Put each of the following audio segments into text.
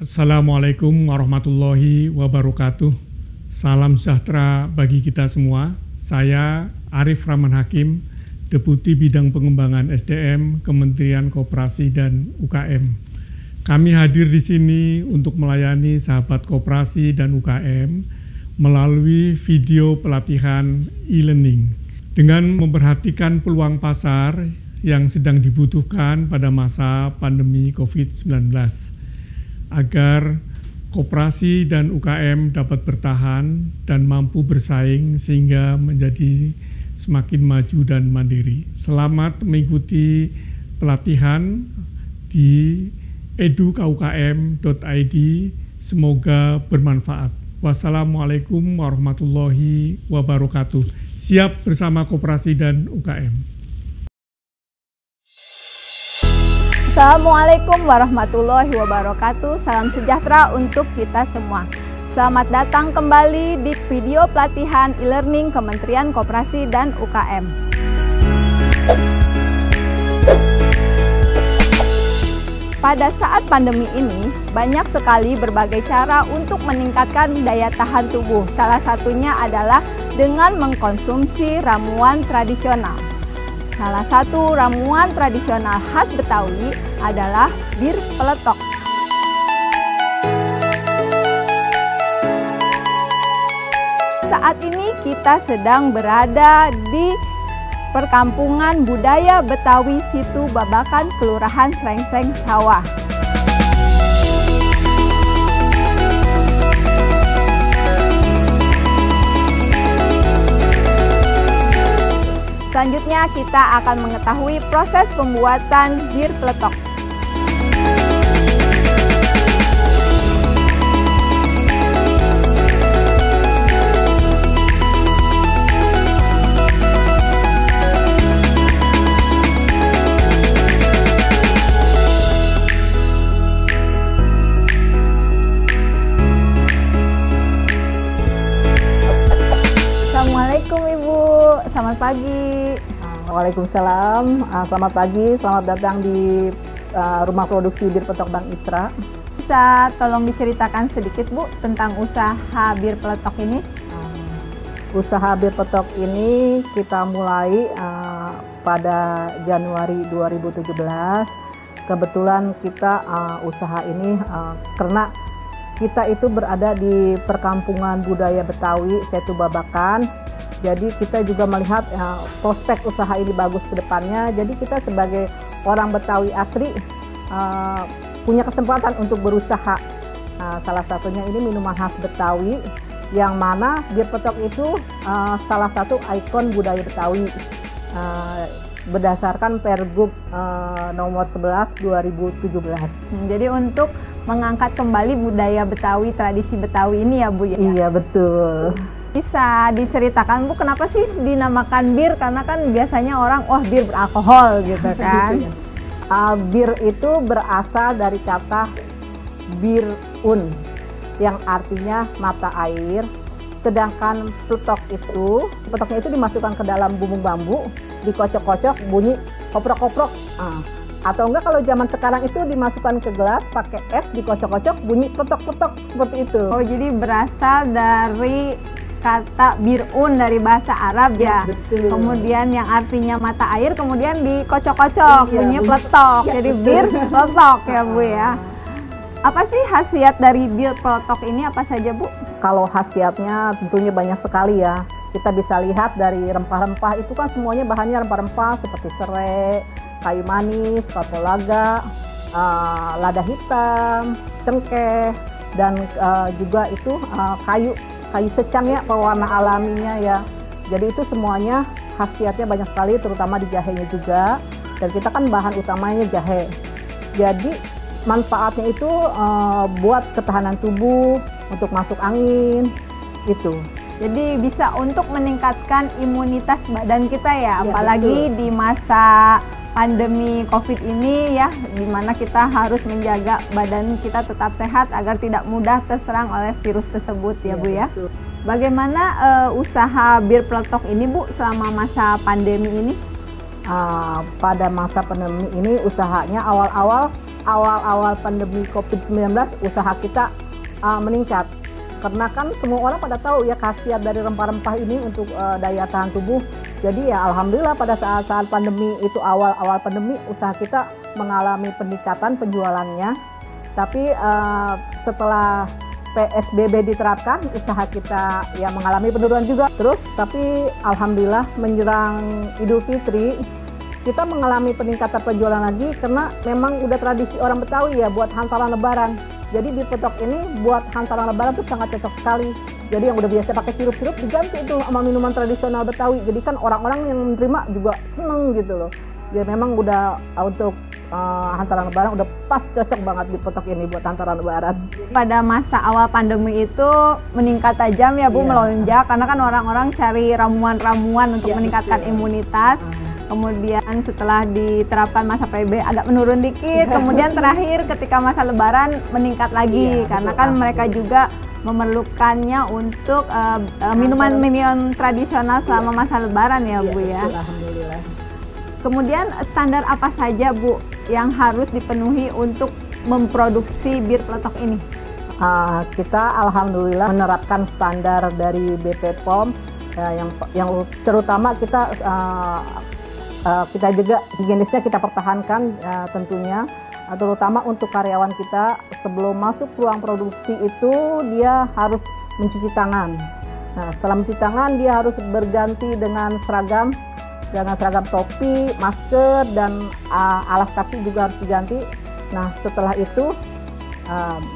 Assalamualaikum warahmatullahi wabarakatuh. Salam sejahtera bagi kita semua. Saya Arif Rahman Hakim, Deputi Bidang Pengembangan SDM Kementerian Koperasi dan UKM. Kami hadir di sini untuk melayani sahabat koperasi dan UKM melalui video pelatihan e-learning dengan memperhatikan peluang pasar yang sedang dibutuhkan pada masa pandemi COVID-19 agar koperasi dan UKM dapat bertahan dan mampu bersaing sehingga menjadi semakin maju dan mandiri. Selamat mengikuti pelatihan di edukukm.id. Semoga bermanfaat. Wassalamualaikum warahmatullahi wabarakatuh. Siap bersama koperasi dan UKM. Assalamualaikum warahmatullahi wabarakatuh. Salam sejahtera untuk kita semua. Selamat datang kembali di video pelatihan e-learning Kementerian Koperasi dan UKM. Pada saat pandemi ini, banyak sekali berbagai cara untuk meningkatkan daya tahan tubuh. Salah satunya adalah dengan mengkonsumsi ramuan tradisional. Salah satu ramuan tradisional khas Betawi adalah bir peletok. Saat ini kita sedang berada di perkampungan budaya Betawi Situ Babakan, Kelurahan Srengseng Sawah. Selanjutnya kita akan mengetahui proses pembuatan bir peletok. Assalamualaikum Ibu, selamat pagi. Waalaikumsalam, selamat pagi, selamat datang di rumah produksi bir peletok Bang Isra. Bisa tolong diceritakan sedikit Bu tentang usaha bir peletok ini? Usaha bir peletok ini kita mulai pada Januari 2017. Kebetulan kita usaha ini karena kita itu berada di perkampungan budaya Betawi Situ Babakan. Jadi kita juga melihat prospek usaha ini bagus ke depannya. Jadi kita sebagai orang Betawi asli punya kesempatan untuk berusaha. Salah satunya ini minuman khas Betawi, yang mana bir peletok itu salah satu ikon budaya Betawi berdasarkan Pergub nomor 11 2017. Jadi untuk mengangkat kembali budaya Betawi, tradisi Betawi ini ya Bu ya? Iya betul. Bisa diceritakan Bu kenapa sih dinamakan bir? Karena kan biasanya orang wah bir beralkohol gitu kan. Bir itu berasal dari kata birun yang artinya mata air. Sedangkan petoknya itu dimasukkan ke dalam bumbung bambu, dikocok-kocok bunyi koprok-koprok. Atau enggak kalau zaman sekarang itu dimasukkan ke gelas pakai es, dikocok-kocok bunyi petok-petok seperti itu. Oh jadi berasal dari kata birun dari bahasa Arab ya. Betul. Kemudian yang artinya mata air kemudian dikocok-kocok bunyinya betul. peletok. Ya, jadi betul. bir peletok ya Bu ya. Apa sih khasiat dari bir peletok ini apa saja Bu? Kalau khasiatnya tentunya banyak sekali ya. Kita bisa lihat dari rempah-rempah itu kan semuanya bahannya rempah-rempah seperti serai, kayu manis, kapulaga, lada hitam, cengkeh, dan juga itu kayu secang ya, pewarna alaminya ya. Jadi itu semuanya khasiatnya banyak sekali, terutama di jahenya juga. Dan kita kan bahan utamanya jahe. Jadi manfaatnya itu buat ketahanan tubuh, untuk masuk angin, itu. Jadi bisa untuk meningkatkan imunitas badan kita ya, Ya apalagi betul. di masa pandemi COVID ini ya, dimana kita harus menjaga badan kita tetap sehat agar tidak mudah terserang oleh virus tersebut ya Bu ya. Betul. Bagaimana usaha bir peletok ini Bu selama masa pandemi ini? Pada masa pandemi ini usahanya awal-awal awal-awal pandemi COVID-19 usaha kita meningkat. Karena kan semua orang pada tahu ya khasiat dari rempah-rempah ini untuk daya tahan tubuh. Jadi ya alhamdulillah pada saat pandemi itu, awal-awal pandemi, usaha kita mengalami peningkatan penjualannya. Tapi setelah PSBB diterapkan, usaha kita ya mengalami penurunan juga. Terus tapi alhamdulillah menjelang Idul Fitri kita mengalami peningkatan penjualan lagi karena memang udah tradisi orang Betawi ya buat hantaran lebaran. Jadi bir peletok ini buat hantaran lebaran tuh sangat cocok sekali. Jadi yang udah biasa pakai sirup-sirup diganti itu sama minuman tradisional Betawi. Jadi kan orang-orang yang menerima juga seneng gitu loh. Ya memang udah untuk hantaran lebaran udah pas, cocok banget bir peletok ini buat hantaran lebaran. Pada masa awal pandemi itu meningkat tajam ya Bu, melonjak karena kan orang-orang cari ramuan-ramuan untuk meningkatkan imunitas. Kemudian setelah diterapkan masa PSBB agak menurun dikit, kemudian terakhir ketika masa lebaran meningkat lagi karena kan mereka juga memerlukannya untuk minuman-minuman tradisional selama masa lebaran ya Bu ya. Alhamdulillah. Kemudian standar apa saja Bu yang harus dipenuhi untuk memproduksi bir peletok ini? Kita alhamdulillah menerapkan standar dari BP POM yang terutama kita juga higienisnya kita pertahankan tentunya, terutama untuk karyawan kita sebelum masuk ruang produksi itu dia harus mencuci tangan. Nah setelah mencuci tangan dia harus berganti dengan seragam topi, masker, dan alas kaki juga harus diganti. Nah setelah itu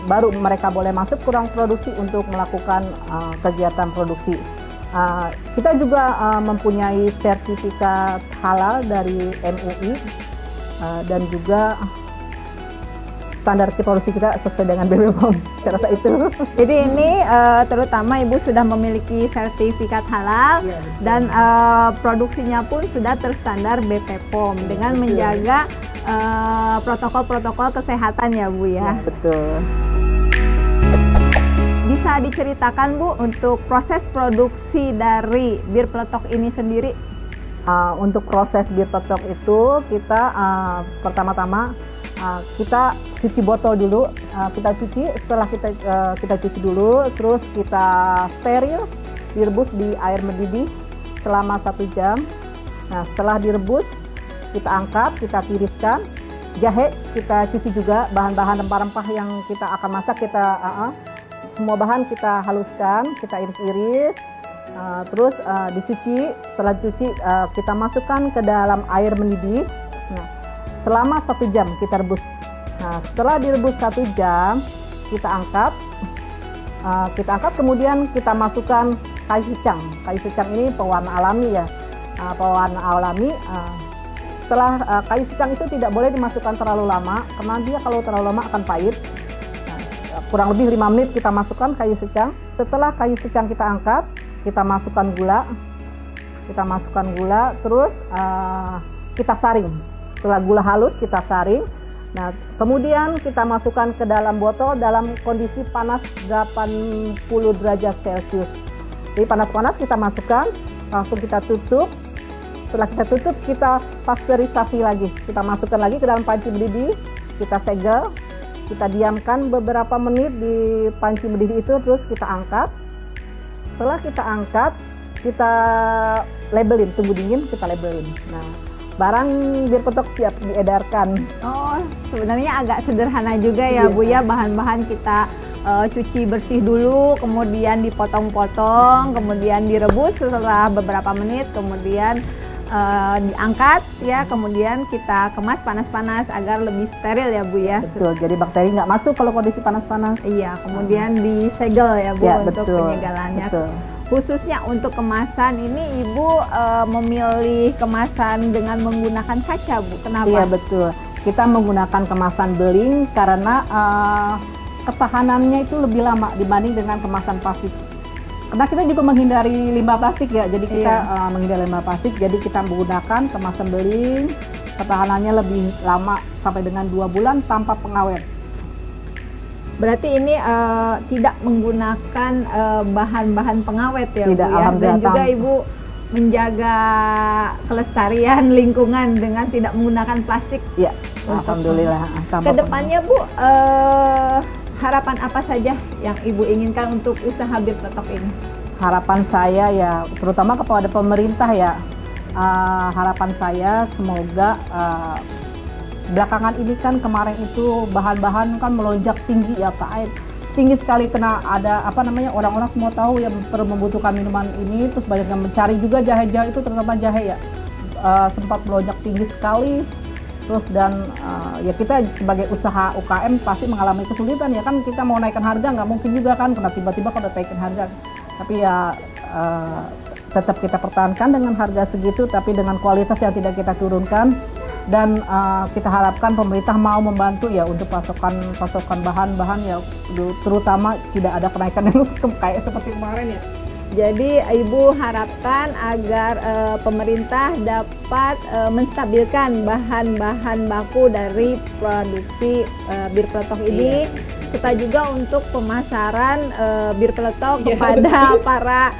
baru mereka boleh masuk ke ruang produksi untuk melakukan kegiatan produksi. Kita juga mempunyai sertifikat halal dari MUI dan juga standar produksi kita sesuai dengan BP POM. Saya rasa itu. Jadi ini terutama Ibu sudah memiliki sertifikat halal dan produksinya pun sudah terstandar BP POM dengan menjaga protokol-protokol kesehatan ya Bu ya. Betul. Bisa diceritakan Bu untuk proses produksi dari bir peletok ini sendiri? Untuk proses bir peletok itu kita pertama-tama kita cuci botol dulu, setelah kita cuci dulu, terus kita steril, direbus di air mendidih selama 1 jam. Nah setelah direbus kita angkat, kita tiriskan. Jahe kita cuci juga, bahan-bahan rempah-rempah yang kita akan masak semua bahan kita haluskan, kita iris-iris, terus dicuci. Setelah dicuci kita masukkan ke dalam air mendidih. Nah, selama 1 jam kita rebus. Nah, setelah direbus 1 jam kita angkat. Kemudian kita masukkan kayu secang. Kayu secang ini pewarna alami ya, pewarna alami. Setelah kayu secang itu tidak boleh dimasukkan terlalu lama karena dia kalau terlalu lama akan pahit. Kurang lebih 5 menit kita masukkan kayu secang. Setelah kayu secang kita angkat, kita masukkan gula. Terus kita saring. Setelah gula halus kita saring. Nah, kemudian kita masukkan ke dalam botol dalam kondisi panas 80 derajat Celcius. Jadi panas-panas kita masukkan, langsung kita tutup. Setelah kita tutup, kita pasteurisasi lagi. Kita masukkan lagi ke dalam panci mendidih, kita segel. Kita diamkan beberapa menit di panci mendidih itu, terus kita angkat. Setelah kita angkat, kita labelin, tunggu dingin, kita labelin. Nah, barang bir peletok siap diedarkan. Oh, sebenarnya agak sederhana juga ya Bu ya, bahan-bahan kita cuci bersih dulu, kemudian dipotong-potong, kemudian direbus setelah beberapa menit, kemudian diangkat ya, kemudian kita kemas panas-panas agar lebih steril ya Bu ya. Betul, jadi bakteri nggak masuk kalau kondisi panas-panas. Iya, kemudian disegel ya Bu untuk betul, penyegalannya. betul. Khususnya untuk kemasan ini Ibu memilih kemasan dengan menggunakan kaca Bu, kenapa? Iya betul, kita menggunakan kemasan beling karena ketahanannya itu lebih lama dibanding dengan kemasan plastik. Karena kita juga menghindari limbah plastik ya, jadi kita menghindari limbah plastik, jadi kita menggunakan kemasan beling, ketahanannya lebih lama sampai dengan 2 bulan tanpa pengawet. Berarti ini tidak menggunakan bahan-bahan pengawet ya Tidak, Bu ya, dan juga Ibu menjaga kelestarian lingkungan dengan tidak menggunakan plastik. Ya, alhamdulillah. Kedepannya Bu, harapan apa saja yang Ibu inginkan untuk usaha Bir Peletok ini? Harapan saya ya, terutama kepada pemerintah ya, harapan saya semoga belakangan ini kan kemarin itu bahan-bahan kan melonjak tinggi ya Pak, tinggi sekali, kena ada orang-orang semua tahu yang membutuhkan minuman ini, terus banyak yang mencari juga jahe-jahe itu, terutama jahe ya, sempat melonjak tinggi sekali. Terus dan ya kita sebagai usaha UKM pasti mengalami kesulitan ya kan, kita mau naikkan harga nggak mungkin juga kan, karena tiba-tiba kalau naikkan harga, tapi ya tetap kita pertahankan dengan harga segitu, tapi dengan kualitas yang tidak kita turunkan. Dan kita harapkan pemerintah mau membantu ya untuk pasokan bahan-bahan ya, terutama tidak ada kenaikan yang kayak seperti kemarin ya. Jadi Ibu harapkan agar pemerintah dapat menstabilkan bahan-bahan baku dari produksi Bir Peletok ini, serta juga untuk pemasaran Bir Peletok kepada para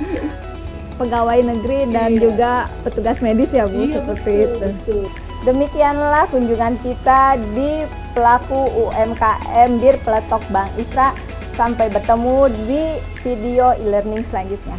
pegawai negeri dan juga petugas medis ya Bu, seperti itu. Betul. Demikianlah kunjungan kita di pelaku UMKM Bir Peletok Bank Isra. Sampai bertemu di video e-learning selanjutnya.